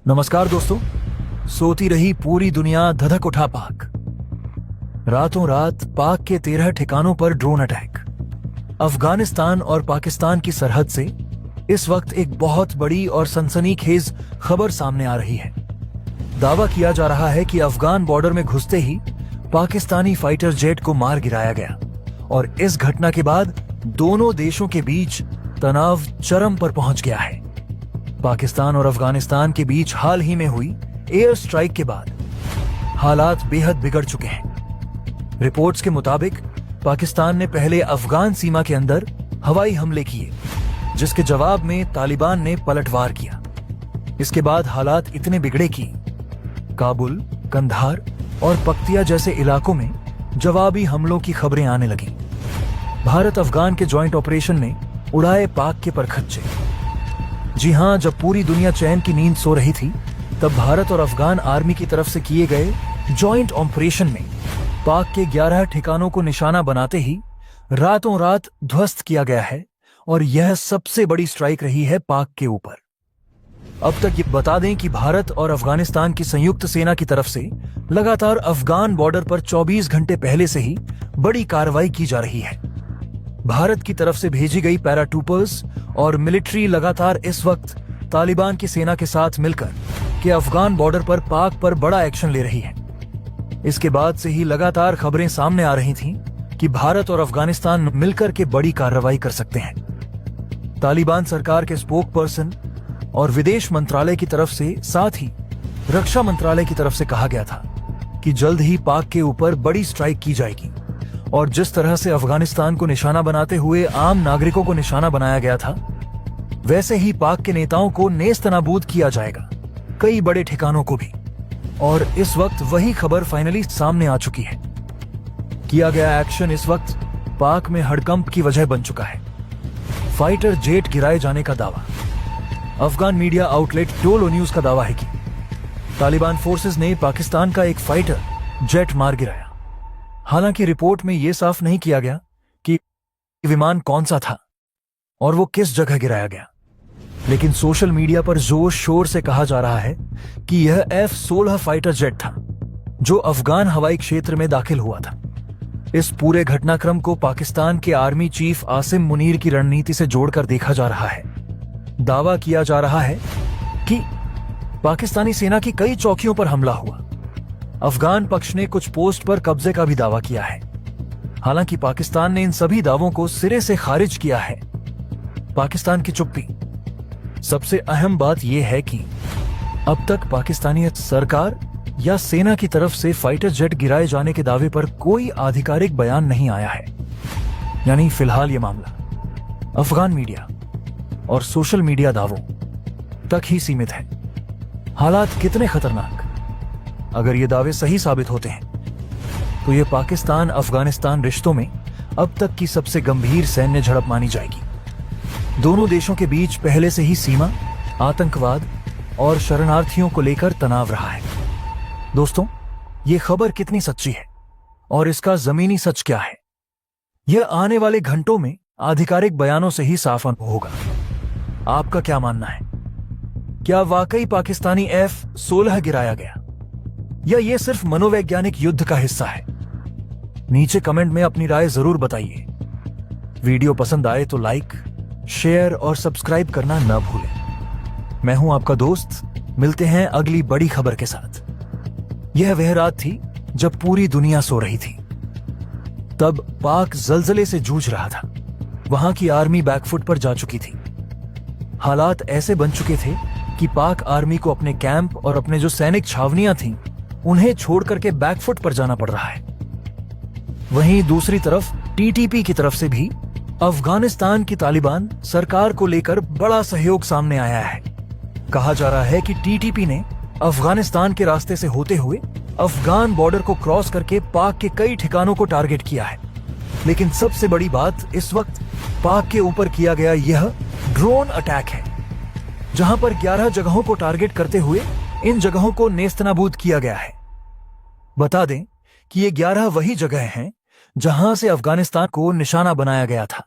नमस्कार दोस्तों। सोती रही पूरी दुनिया, धधक उठा पाक। रातों रात पाक के 13 ठिकानों पर ड्रोन अटैक। अफगानिस्तान और पाकिस्तान की सरहद से इस वक्त एक बहुत बड़ी और सनसनीखेज खबर सामने आ रही है। दावा किया जा रहा है कि अफगान बॉर्डर में घुसते ही पाकिस्तानी फाइटर जेट को मार गिराया गया और इस घटना के बाद दोनों देशों के बीच तनाव चरम पर पहुंच गया है। पाकिस्तान और अफगानिस्तान के बीच हाल ही में हुई एयर स्ट्राइक के बाद हालात बेहद बिगड़ चुके हैं। रिपोर्ट्स के मुताबिक पाकिस्तान ने पहले अफगान सीमा के अंदर हवाई हमले किए, जिसके जवाब में तालिबान ने पलटवार किया। इसके बाद हालात इतने बिगड़े कि काबुल, कंधार और पख्तिया जैसे इलाकों में जवाबी हमलों की खबरें आने लगीं। भारत अफगान के जॉइंट ऑपरेशन ने उड़ाए पाक के परखच्चे। जी हां, जब पूरी दुनिया चैन की नींद सो रही थी, तब भारत और अफगान आर्मी की तरफ से किए गए जॉइंट ऑपरेशन में पाक के 11 ठिकानों को निशाना बनाते ही रातों रात ध्वस्त किया गया है और यह सबसे बड़ी स्ट्राइक रही है पाक के ऊपर। अब तक ये बता दें कि भारत और अफगानिस्तान की संयुक्त सेना की तरफ से लगातार अफगान बॉर्डर पर 24 घंटे पहले से ही बड़ी कार्रवाई की जा रही है। भारत की तरफ से भेजी गई पैराट्रूपर्स और मिलिट्री लगातार इस वक्त तालिबान की सेना के साथ मिलकर के अफगान बॉर्डर पर पाक पर बड़ा एक्शन ले रही है। इसके बाद से ही लगातार खबरें सामने आ रही थीं कि भारत और अफगानिस्तान मिलकर के बड़ी कार्रवाई कर सकते हैं। तालिबान सरकार के स्पोक पर्सन और विदेश मंत्रालय की तरफ से, साथ ही रक्षा मंत्रालय की तरफ से कहा गया था कि जल्द ही पाक के ऊपर बड़ी स्ट्राइक की जाएगी और जिस तरह से अफगानिस्तान को निशाना बनाते हुए आम नागरिकों को निशाना बनाया गया था, वैसे ही पाक के नेताओं को नेस्तनाबूद किया जाएगा, कई बड़े ठिकानों को भी। और इस वक्त वही खबर फाइनली सामने आ चुकी है। किया गया एक्शन इस वक्त पाक में हड़कंप की वजह बन चुका है। फाइटर जेट गिराए जाने का दावा। Afghan media outlet Dolo news का दावा है कि तालिबान फोर्सेस ने पाकिस्तान का एक फाइटर जेट मार गिराया। हालांकि रिपोर्ट में यह साफ नहीं किया गया कि विमान कौन सा था और वो किस जगह गिराया गया, लेकिन सोशल मीडिया पर जोर शोर से कहा जा रहा है कि यह F-16 फाइटर जेट था जो अफगान हवाई क्षेत्र में दाखिल हुआ था। इस पूरे घटनाक्रम को पाकिस्तान के आर्मी चीफ आसिम मुनीर की रणनीति से जोड़कर देखा जा रहा है। दावा किया जा रहा है कि पाकिस्तानी सेना की कई चौकियों पर हमला हुआ। अफगान पक्ष ने कुछ पोस्ट पर कब्जे का भी दावा किया है। हालांकि पाकिस्तान ने इन सभी दावों को सिरे से खारिज किया है। पाकिस्तान की चुप्पी। सबसे अहम बात यह है कि अब तक पाकिस्तानी सरकार या सेना की तरफ से फाइटर जेट गिराए जाने के दावे पर कोई आधिकारिक बयान नहीं आया है। यानी फिलहाल यह मामला अफगान मीडिया और सोशल मीडिया दावों तक ही सीमित है। हालात कितने खतरनाक अगर ये दावे सही साबित होते हैं तो ये पाकिस्तान अफगानिस्तान रिश्तों में अब तक की सबसे गंभीर सैन्य झड़प मानी जाएगी। दोनों देशों के बीच पहले से ही सीमा, आतंकवाद और शरणार्थियों को लेकर तनाव रहा है। दोस्तों, ये खबर कितनी सच्ची है और इसका जमीनी सच क्या है, यह आने वाले घंटों में आधिकारिक बयानों से ही साफ होगा। आपका क्या मानना है? क्या वाकई पाकिस्तानी F-16 गिराया गया या ये सिर्फ मनोवैज्ञानिक युद्ध का हिस्सा है? नीचे कमेंट में अपनी राय जरूर बताइए। वीडियो पसंद आए तो लाइक, शेयर और सब्सक्राइब करना न भूलें। मैं हूं आपका दोस्त, मिलते हैं अगली बड़ी खबर के साथ। यह वह रात थी जब पूरी दुनिया सो रही थी। तब पाक जलजले से जूझ रहा था। वहां की आर्मी बैकफुट पर जा चुकी थी। हालात ऐसे बन चुके थे कि पाक आर्मी को अपने कैंप और अपने जो सैनिक छावनियां थीं, उन्हें छोड़ करके बैकफुट पर जाना पड़ रहा है। वहीं दूसरी तरफ टीटीपी की तरफ से भी अफगानिस्तान की तालिबान सरकार को लेकर बड़ा सहयोग सामने आया है। कहा जा रहा है कि टीटीपी ने अफगानिस्तान के रास्ते से होते हुए अफगान बॉर्डर को क्रॉस करके पाक के कई ठिकानों को टारगेट किया है। लेकिन सबसे बड़ी बात इस वक्त पाक के ऊपर किया गया यह ड्रोन अटैक है, जहां पर 11 जगहों को टारगेट करते हुए इन जगहों को नेस्तनाबूद किया गया है। बता दें कि ये 11 वही जगह हैं जहां से अफगानिस्तान को निशाना बनाया गया था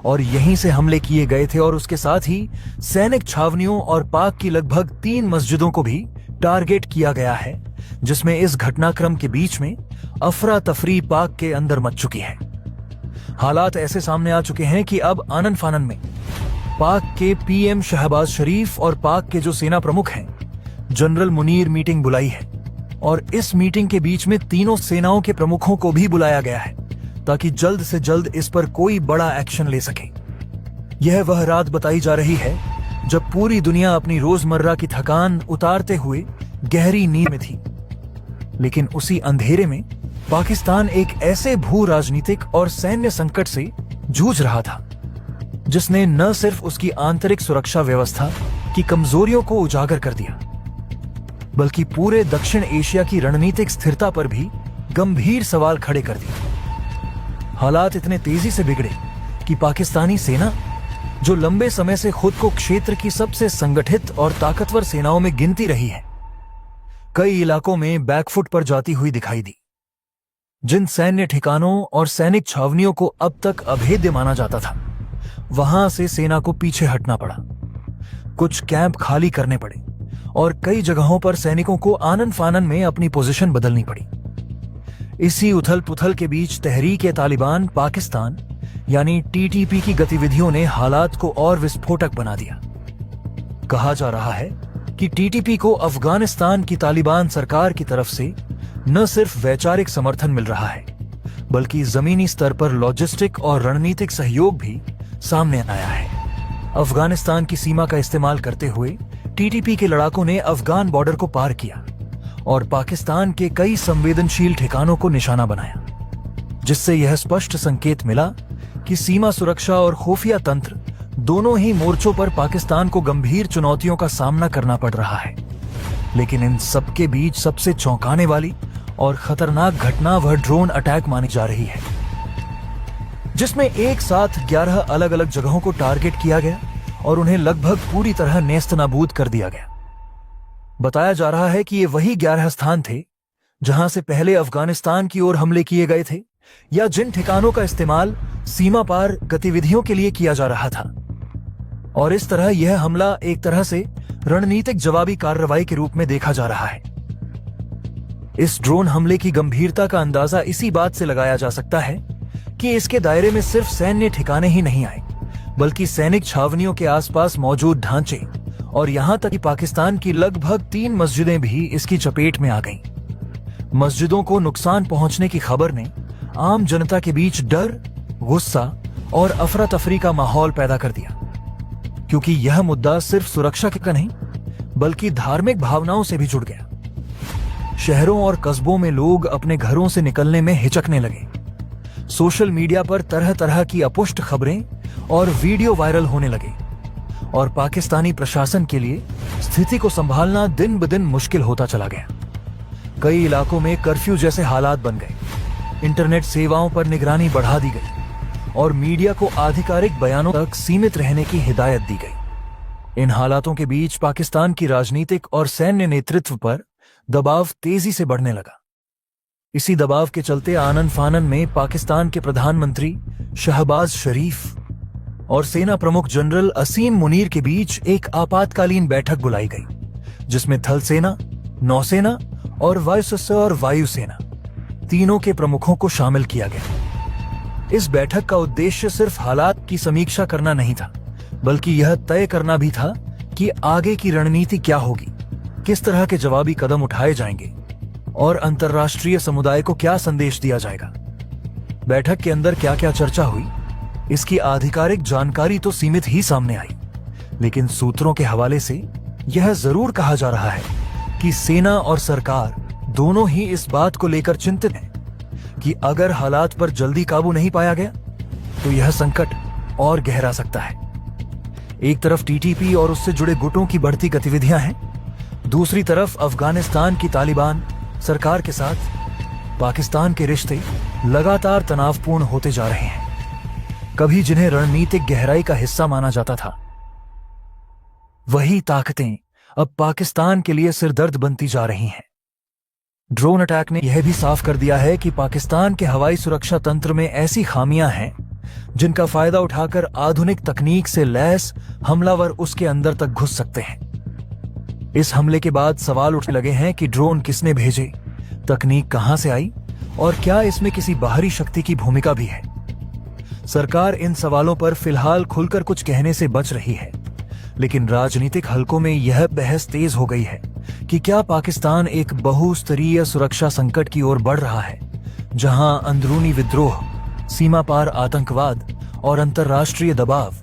और यहीं से हमले किए गए थे और उसके साथ ही सैनिक छावनियों और पाक की लगभग 3 मस्जिदों को भी टारगेट किया गया है, जिसमें इस घटनाक्रम के बीच में अफरा तफरी पाक के अंदर मच चुकी है। हालात ऐसे सामने आ चुके हैं कि अब आनन फानन में पाक के पीएम शहबाज शरीफ और पाक के जो सेना प्रमुख हैं जनरल मुनीर मीटिंग बुलाई है और इस मीटिंग के बीच में तीनों सेनाओं के प्रमुखों को भी बुलाया गया है ताकि जल्द से जल्द इस पर कोई बड़ा एक्शन ले सके। यह वह रात बताई जा रही है जब पूरी दुनिया अपनी रोजमर्रा की थकान उतारते हुए गहरी नींद में थी, लेकिन उसी अंधेरे में पाकिस्तान एक ऐसे भू राजनीतिक और सैन्य संकट से जूझ रहा था जिसने न सिर्फ उसकी आंतरिक सुरक्षा व्यवस्था की कमजोरियों को उजागर कर दिया, बल्कि पूरे दक्षिण एशिया की रणनीतिक स्थिरता पर भी गंभीर सवाल खड़े कर दिए। हालात इतने तेजी से बिगड़े कि पाकिस्तानी सेना, जो लंबे समय से खुद को क्षेत्र की सबसे संगठित और ताकतवर सेनाओं में गिनती रही है, कई इलाकों में बैकफुट पर जाती हुई दिखाई दी। जिन सैन्य ठिकानों और सैनिक छावनियों को अब तक अभेद्य माना जाता था, वहां से सेना को पीछे हटना पड़ा। कुछ कैंप खाली करने पड़े और कई जगहों पर सैनिकों को आनन फानन में अपनी पोजीशन बदलनी पड़ी। इसी उथल पुथल के बीच तहरीक तालिबान पाकिस्तान यानी टीटीपी की गतिविधियों ने हालात को और विस्फोटक बना दिया। कहा जा रहा है कि टीटीपी को अफगानिस्तान की तालिबान सरकार की तरफ से न सिर्फ वैचारिक समर्थन मिल रहा है, बल्कि जमीनी स्तर पर लॉजिस्टिक और रणनीतिक सहयोग भी सामने आया है। अफगानिस्तान की सीमा का इस्तेमाल करते हुए टीटीपी के लड़ाकों ने अफगान बॉर्डर को पार किया और पाकिस्तान के कई संवेदनशील ठिकानों को निशाना बनाया, जिससे यह स्पष्ट संकेत मिला कि सीमा सुरक्षा और खुफिया तंत्र दोनों ही मोर्चों पर पाकिस्तान को गंभीर चुनौतियों का सामना करना पड़ रहा है। लेकिन इन सबके बीच सबसे चौंकाने वाली और खतरनाक घटना वह ड्रोन अटैक मानी जा रही है, जिसमें एक साथ 11 अलग अलग जगहों को टारगेट किया गया और उन्हें लगभग पूरी तरह नेस्तनाबूद कर दिया गया। बताया जा रहा है कि ये वही 11 स्थान थे जहां से पहले अफगानिस्तान की ओर हमले किए गए थे या जिन ठिकानों का इस्तेमाल सीमा पार गतिविधियों के लिए किया जा रहा था। और इस तरह यह हमला एक तरह से रणनीतिक जवाबी कार्रवाई के रूप में देखा जा रहा है। इस ड्रोन हमले की गंभीरता का अंदाजा इसी बात से लगाया जा सकता है कि इसके दायरे में सिर्फ सैन्य ठिकाने ही नहीं आए, बल्कि सैनिक छावनियों के आसपास मौजूद ढांचे और यहां तक कि पाकिस्तान की लगभग 3 मस्जिदें भी इसकी चपेट में आ गईं। मस्जिदों को नुकसान पहुंचने की खबर ने आम जनता के बीच डर, गुस्सा और अफरा तफरी का माहौल पैदा कर दिया, क्योंकि यह मुद्दा सिर्फ सुरक्षा का नहीं बल्कि धार्मिक भावनाओं से भी जुड़ गया। शहरों और कस्बों में लोग अपने घरों से निकलने में हिचकने लगे। सोशल मीडिया पर तरह तरह की अपुष्ट खबरें और वीडियो वायरल होने लगे और पाकिस्तानी प्रशासन के लिए स्थिति को संभालना दिन ब दिन मुश्किल होता चला गया। कई इलाकों में कर्फ्यू जैसे हालात बन गए, इंटरनेट सेवाओं पर निगरानी बढ़ा दी गई और मीडिया को आधिकारिक बयानों तक सीमित रहने की हिदायत दी गई। इन हालातों के बीच पाकिस्तान की राजनीतिक और सैन्य नेतृत्व पर दबाव तेजी से बढ़ने लगा। इसी दबाव के चलते आनन फानन में पाकिस्तान के प्रधानमंत्री शहबाज शरीफ और सेना प्रमुख जनरल असीम मुनीर के बीच एक आपातकालीन बैठक बुलाई गई, जिसमें थल सेना, नौसेना और वायुसेना तीनों के प्रमुखों को शामिल किया गया। इस बैठक का उद्देश्य सिर्फ हालात की समीक्षा करना नहीं था, बल्कि यह तय करना भी था कि आगे की रणनीति क्या होगी, किस तरह के जवाबी कदम उठाए जाएंगे और अंतर्राष्ट्रीय समुदाय को क्या संदेश दिया जाएगा। बैठक के अंदर क्या क्या चर्चा हुई, इसकी आधिकारिक जानकारी तो सीमित ही सामने आई, लेकिन सूत्रों के हवाले से यह जरूर कहा जा रहा है कि सेना और सरकार दोनों ही इस बात को लेकर चिंतित हैं कि अगर हालात पर जल्दी काबू नहीं पाया गया तो यह संकट और गहरा सकता है। एक तरफ टीटीपी और उससे जुड़े गुटों की बढ़ती गतिविधियां हैं, दूसरी तरफ अफगानिस्तान की तालिबान सरकार के साथ पाकिस्तान के रिश्ते लगातार तनावपूर्ण होते जा रहे हैं। कभी जिन्हें रणनीतिक गहराई का हिस्सा माना जाता था, वही ताकतें अब पाकिस्तान के लिए सिरदर्द बनती जा रही हैं। ड्रोन अटैक ने यह भी साफ कर दिया है कि पाकिस्तान के हवाई सुरक्षा तंत्र में ऐसी खामियां हैं जिनका फायदा उठाकर आधुनिक तकनीक से लैस हमलावर उसके अंदर तक घुस सकते हैं। इस हमले के बाद सवाल उठने लगे हैं कि ड्रोन किसने भेजे, तकनीक कहां से आई और क्या इसमें किसी बाहरी शक्ति की भूमिका भी है। सरकार इन सवालों पर फिलहाल खुलकर कुछ कहने से बच रही है, लेकिन राजनीतिक हलकों में यह बहस तेज हो गई है कि क्या पाकिस्तान एक बहुस्तरीय सुरक्षा संकट की ओर बढ़ रहा है, जहां अंदरूनी विद्रोह, सीमा पार आतंकवाद और अंतर्राष्ट्रीय दबाव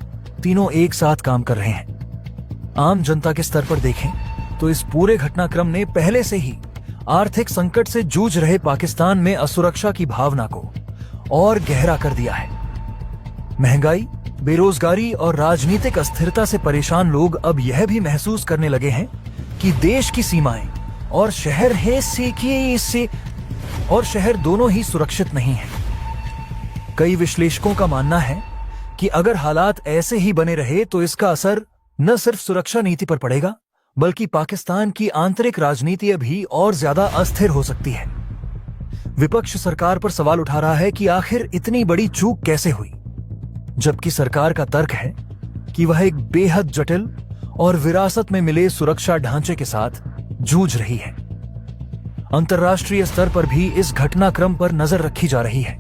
तीनों एक साथ काम कर रहे हैं। आम जनता के स्तर पर देखें तो इस पूरे घटनाक्रम ने पहले से ही आर्थिक संकट से जूझ रहे पाकिस्तान में असुरक्षा की भावना को और गहरा कर दिया है। महंगाई, बेरोजगारी और राजनीतिक अस्थिरता से परेशान लोग अब यह भी महसूस करने लगे हैं कि देश की सीमाएं और शहर दोनों ही सुरक्षित नहीं हैं। कई विश्लेषकों का मानना है कि अगर हालात ऐसे ही बने रहे तो इसका असर न सिर्फ सुरक्षा नीति पर पड़ेगा, बल्कि पाकिस्तान की आंतरिक राजनीति भी और ज्यादा अस्थिर हो सकती है। विपक्ष सरकार पर सवाल उठा रहा है कि आखिर इतनी बड़ी चूक कैसे हुई, जबकि सरकार का तर्क है कि वह एक बेहद जटिल और विरासत में मिले सुरक्षा ढांचे के साथ जूझ रही है। अंतर्राष्ट्रीय स्तर पर भी इस घटनाक्रम पर नजर रखी जा रही है,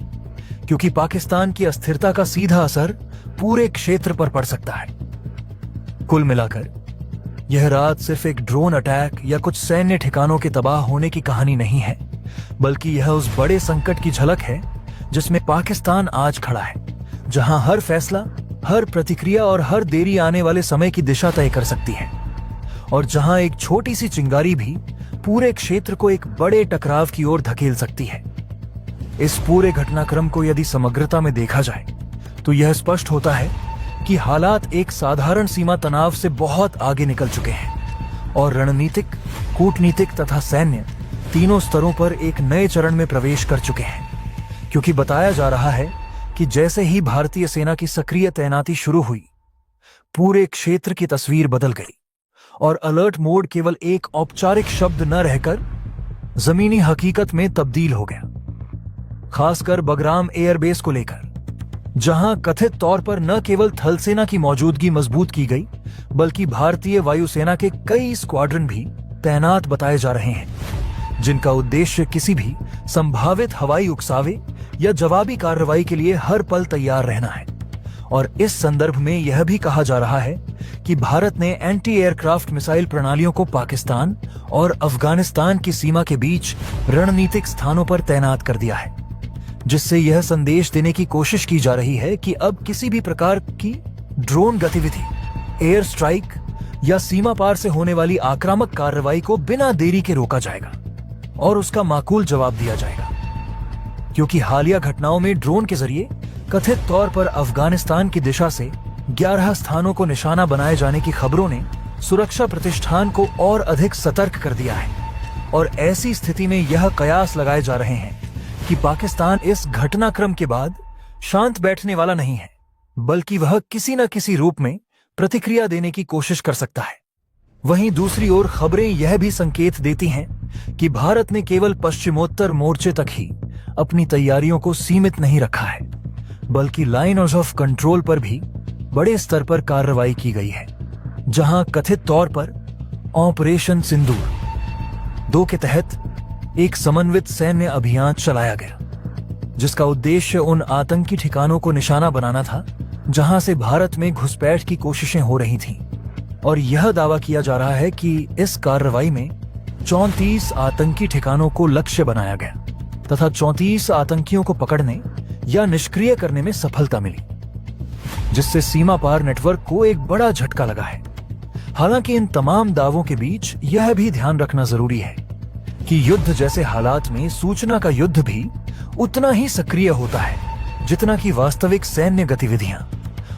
क्योंकि पाकिस्तान की अस्थिरता का सीधा असर पूरे क्षेत्र पर पड़ सकता है। कुल मिलाकर यह रात सिर्फ एक ड्रोन अटैक या कुछ सैन्य ठिकानों के तबाह होने की कहानी नहीं है, बल्कि यह उस बड़े संकट की झलक है जिसमें पाकिस्तान आज खड़ा है, जहां हर फैसला, हर प्रतिक्रिया और हर देरी आने वाले समय की दिशा तय कर सकती है, और जहां एक छोटी सी चिंगारी भी पूरे क्षेत्र को एक बड़े टकराव की ओर धकेल सकती है। इस पूरे घटनाक्रम को यदि समग्रता में देखा जाए तो यह स्पष्ट होता है कि हालात एक साधारण सीमा तनाव से बहुत आगे निकल चुके हैं और रणनीतिक, कूटनीतिक तथा सैन्य तीनों स्तरों पर एक नए चरण में प्रवेश कर चुके हैं, क्योंकि बताया जा रहा है कि जैसे ही भारतीय सेना की सक्रिय तैनाती शुरू हुई, पूरे क्षेत्र की तस्वीर बदल गई और अलर्ट मोड केवल एक औपचारिक शब्द न रहकर जमीनी हकीकत में तब्दील हो गया। खासकर बगराम एयरबेस को लेकर, जहां कथित तौर पर न केवल थल सेना की मौजूदगी मजबूत की गई, बल्कि भारतीय वायुसेना के कई स्क्वाड्रन भी तैनात बताए जा रहे हैं, जिनका उद्देश्य किसी भी संभावित हवाई उकसावे या जवाबी कार्रवाई के लिए हर पल तैयार रहना है। और इस संदर्भ में यह भी कहा जा रहा है कि भारत ने एंटी एयरक्राफ्ट मिसाइल प्रणालियों को पाकिस्तान और अफगानिस्तान की सीमा के बीच रणनीतिक स्थानों पर तैनात कर दिया है, जिससे यह संदेश देने की कोशिश की जा रही है कि अब किसी भी प्रकार की ड्रोन गतिविधि, एयर स्ट्राइक या सीमा पार से होने वाली आक्रामक कार्रवाई को बिना देरी के रोका जाएगा और उसका माकूल जवाब दिया जाएगा, क्योंकि हालिया घटनाओं में ड्रोन के जरिए कथित तौर पर अफगानिस्तान की दिशा से 11 स्थानों को निशाना बनाए जाने की खबरों ने सुरक्षा प्रतिष्ठान को और अधिक सतर्क कर दिया है। और ऐसी स्थिति में यह कयास लगाए जा रहे हैं कि पाकिस्तान इस घटनाक्रम के बाद शांत बैठने वाला नहीं है, बल्कि वह किसी न किसी रूप में प्रतिक्रिया देने की कोशिश कर सकता है। वहीं दूसरी ओर खबरें यह भी संकेत देती हैं कि भारत ने केवल पश्चिमोत्तर मोर्चे तक ही अपनी तैयारियों को सीमित नहीं रखा है, बल्कि लाइन्स ऑफ कंट्रोल पर भी बड़े स्तर पर कार्रवाई की गई है, जहां कथित तौर पर ऑपरेशन सिंदूर 2 के तहत एक समन्वित सैन्य अभियान चलाया गया, जिसका उद्देश्य उन आतंकी ठिकानों को निशाना बनाना था जहां से भारत में घुसपैठ की कोशिशें हो रही थीं। और यह दावा किया जा रहा है कि इस कार्रवाई में 34 आतंकी ठिकानों को लक्ष्य बनाया गया तथा 34 आतंकियों को पकड़ने या निष्क्रिय करने में सफलता मिली, जिससे सीमा पार नेटवर्क को एक बड़ा झटका लगा है। हालांकि इन तमाम दावों के बीच यह भी ध्यान रखना जरूरी है कि युद्ध जैसे हालात में सूचना का युद्ध भी उतना ही सक्रिय होता है जितना कि वास्तविक सैन्य गतिविधियां,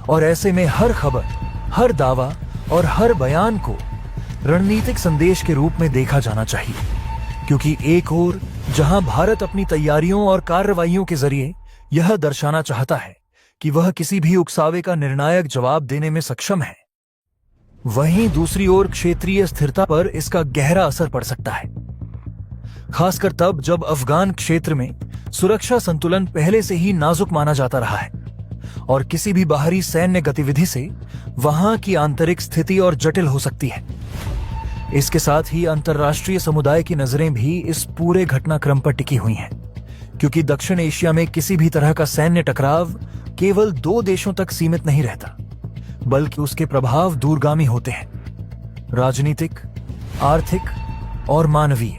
और ऐसे में हर खबर, हर दावा और हर बयान को रणनीतिक संदेश के रूप में देखा जाना चाहिए, क्योंकि एक ओर जहां भारत अपनी तैयारियों और कार्रवाइयों के जरिए यह दर्शाना चाहता है कि वह किसी भी उकसावे का निर्णायक जवाब देने में सक्षम है, वहीं दूसरी ओर क्षेत्रीय स्थिरता पर इसका गहरा असर पड़ सकता है। खासकर तब जब अफगान क्षेत्र में सुरक्षा संतुलन पहले से ही नाजुक माना जाता रहा है और किसी भी बाहरी सैन्य गतिविधि से वहां की आंतरिक स्थिति और जटिल हो सकती है। इसके साथ ही अंतर्राष्ट्रीय समुदाय की नजरें भी इस पूरे घटनाक्रम पर टिकी हुई हैं, क्योंकि दक्षिण एशिया में किसी भी तरह का सैन्य टकराव केवल 2 देशों तक सीमित नहीं रहता, बल्कि उसके प्रभाव दूरगामी होते हैं, राजनीतिक, आर्थिक और मानवीय।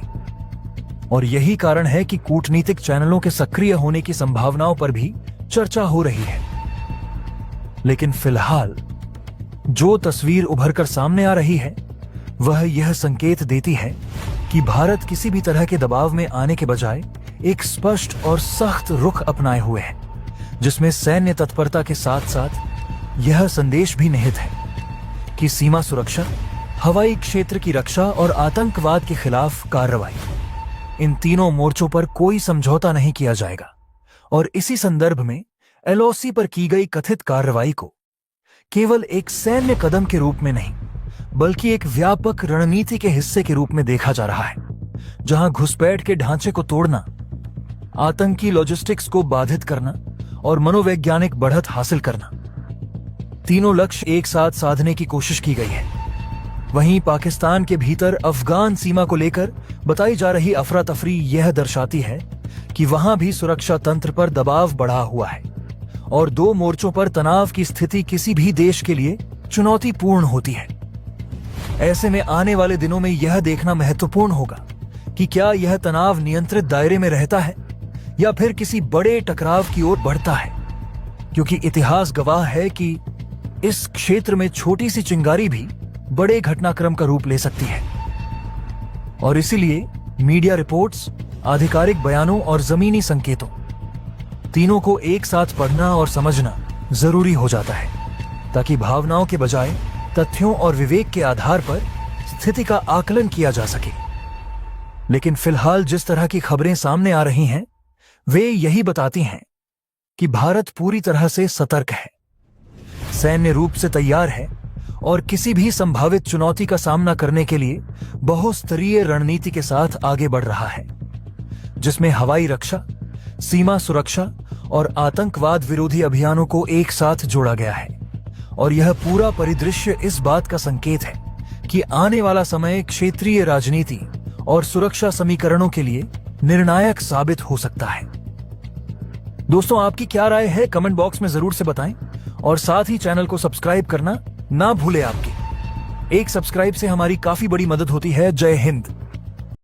और यही कारण है कि कूटनीतिक चैनलों के सक्रिय होने की संभावनाओं पर भी चर्चा हो रही है। लेकिन फिलहाल जो तस्वीर उभर कर सामने आ रही है वह यह संकेत देती है कि भारत किसी भी तरह के दबाव में आने के बजाय एक स्पष्ट और सख्त रुख अपनाए हुए है, जिसमें सैन्य तत्परता के साथ साथ यह संदेश भी निहित है कि सीमा सुरक्षा, हवाई क्षेत्र की रक्षा और आतंकवाद के खिलाफ कार्रवाई, इन तीनों मोर्चों पर कोई समझौता नहीं किया जाएगा। और इसी संदर्भ में एलओसी पर की गई कथित कार्रवाई को केवल एक सैन्य कदम के रूप में नहीं, बल्कि एक व्यापक रणनीति के हिस्से के रूप में देखा जा रहा है, जहां घुसपैठ के ढांचे को तोड़ना, आतंकी लॉजिस्टिक्स को बाधित करना और मनोवैज्ञानिक बढ़त हासिल करना, तीनों लक्ष्य एक साथ साधने की कोशिश की गई है। वहीं पाकिस्तान के भीतर अफगान सीमा को लेकर बताई जा रही अफरा तफरी यह दर्शाती है कि वहां भी सुरक्षा तंत्र पर दबाव बढ़ा हुआ है और 2 मोर्चों पर तनाव की स्थिति किसी भी देश के लिए चुनौतीपूर्ण होती है। ऐसे में आने वाले दिनों में यह देखना महत्वपूर्ण होगा कि क्या यह तनाव नियंत्रित दायरे में रहता है या फिर किसी बड़े टकराव की ओर बढ़ता है, क्योंकि इतिहास गवाह है कि इस क्षेत्र में छोटी सी चिंगारी भी बड़े घटनाक्रम का रूप ले सकती है। और इसीलिए मीडिया रिपोर्ट्स, आधिकारिक बयानों और जमीनी संकेतों, तीनों को एक साथ पढ़ना और समझना जरूरी हो जाता है, ताकि भावनाओं के बजाय तथ्यों और विवेक के आधार पर स्थिति का आकलन किया जा सके। लेकिन फिलहाल जिस तरह की खबरें सामने आ रही हैं, वे यही बताती हैं कि भारत पूरी तरह से सतर्क है, सैन्य रूप से तैयार है और किसी भी संभावित चुनौती का सामना करने के लिए बहुस्तरीय रणनीति के साथ आगे बढ़ रहा है, जिसमें हवाई रक्षा, सीमा सुरक्षा और आतंकवाद विरोधी अभियानों को एक साथ जोड़ा गया है। और यह पूरा परिदृश्य इस बात का संकेत है कि आने वाला समय क्षेत्रीय राजनीति और सुरक्षा समीकरणों के लिए निर्णायक साबित हो सकता है। दोस्तों, आपकी क्या राय है कमेंट बॉक्स में जरूर से बताएं और साथ ही चैनल को सब्सक्राइब करना ना भूलें। आपकी एक सब्सक्राइब से हमारी काफी बड़ी मदद होती है। जय हिंद।